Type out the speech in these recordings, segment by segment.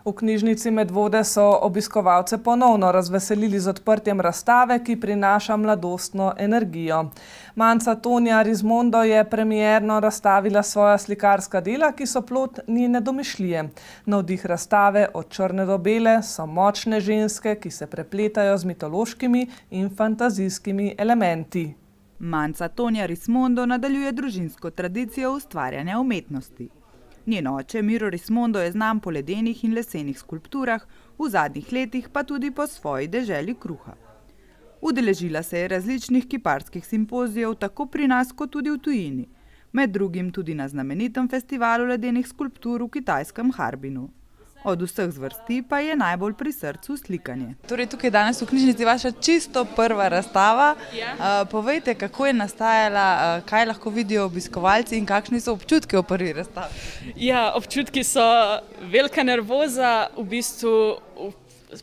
V knjižnici Medvode so obiskovalce ponovno razveselili z odprtjem razstave, ki prinaša mladostno energijo. Manca Tonja Rismondo je premierno razstavila svoja slikarska dela, ki so plod njene domišljije. Navdih razstave Od črne do bele so močne ženske, ki se prepletajo z mitološkimi in fantazijskimi elementi. Manca Tonja Rismondo nadaljuje družinsko tradicijo ustvarjanja umetnosti. Njen oče Miro Rismondo je znan po ledenih in lesenih skulpturah, v zadnjih letih pa tudi po svoji deželi kruha. Udeležila se je različnih kiparskih simpozijev tako pri nas kot tudi v tujini, med drugim tudi na znamenitem festivalu ledenih skulptur v kitajskem Harbinu. Od vseh zvrsti pa je najbolj pri srcu slikanje. Torej, tukaj danes v knjižnici vaša čisto prva razstava. Povejte, kako je nastajala, kaj lahko vidijo obiskovalci in kakšni so občutki v prvi razstavi? Ja, občutki so velika nervoza. V bistvu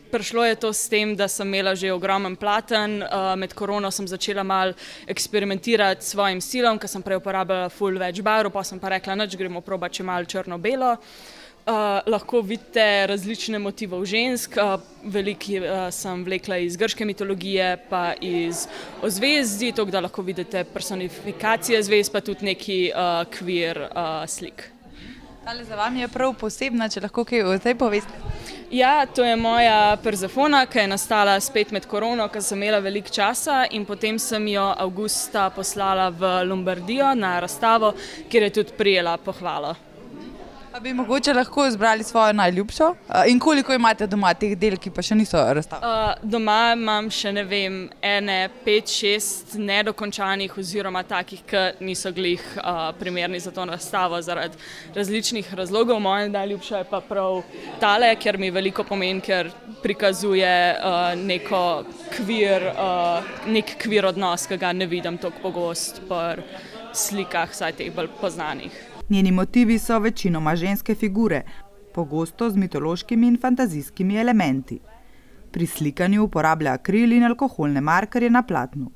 prišlo je to s tem, da sem imela že ogromen platen. Med korono sem začela malo eksperimentirati s svojim stilom, ker sem prej uporabljala ful več barv, pa sem pa rekla, nič, gremo probati še malo črno-belo. Lahko vidite različne motivov žensk, veliki sem vlekla iz grške mitologije pa iz ozvezdij, tako da lahko vidite personifikacije zvezd, pa tudi neki queer slik. Tale za vami je prav posebna, če lahko kaj o tej poveste. Ja, to je moja Persefona, ki je nastala spet med korono, ker sem imela veliko časa in potem sem jo avgusta poslala v Lombardijo na razstavo, kjer je tudi prijela pohvalo. Pa bi mogoče lahko izbrali svojo najljubšo? In koliko imate doma teh del, ki pa še niso razstavljeni? Doma imam še, ne vem, 5-6 nedokončanih oziroma takih, ki niso glih primerni za to razstavo zaradi različnih razlogov. Moja najljubša je pa prav tale, ker mi veliko pomeni, ker prikazuje nek queer odnos, ki ga ne vidim toliko pogost pri slikah, saj teh bolj poznanih. Njeni motivi so večinoma ženske figure, pogosto z mitološkimi in fantazijskimi elementi. Pri slikanju uporablja akril in alkoholne markerje na platnu.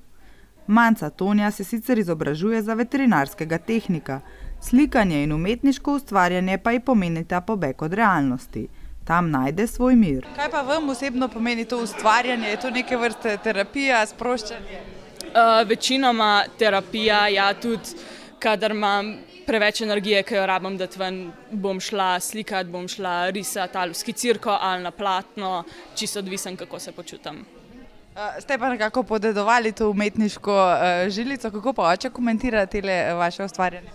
Manca Tonja se sicer izobražuje za veterinarskega tehnika, slikanje in umetniško ustvarjanje pa ji pomenita pobeg od realnosti. Tam najde svoj mir. Kaj pa vam osebno pomeni to ustvarjanje? Je to neke vrste terapija, sproščanje? Večinoma terapija, ja, tudi kadar imam preveč energije, ki jo rabim dati ven, bom šla slikati, bom šla risati ali v skicirko ali na platno, čisto odvisen, kako se počutim. Ste pa nekako podedovali to umetniško žilico, kako pa oče komentira tele vaše ustvarjanje?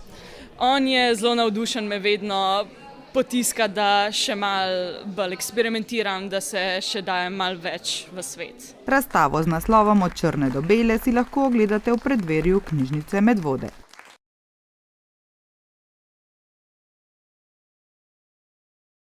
On je zelo navdušen, me vedno potiska, da še malo bolj eksperimentiram, da se še dajem malo več v svet. Razstavo z naslovom Od črne do bele si lahko ogledate v preddverju knjižnice Medvode.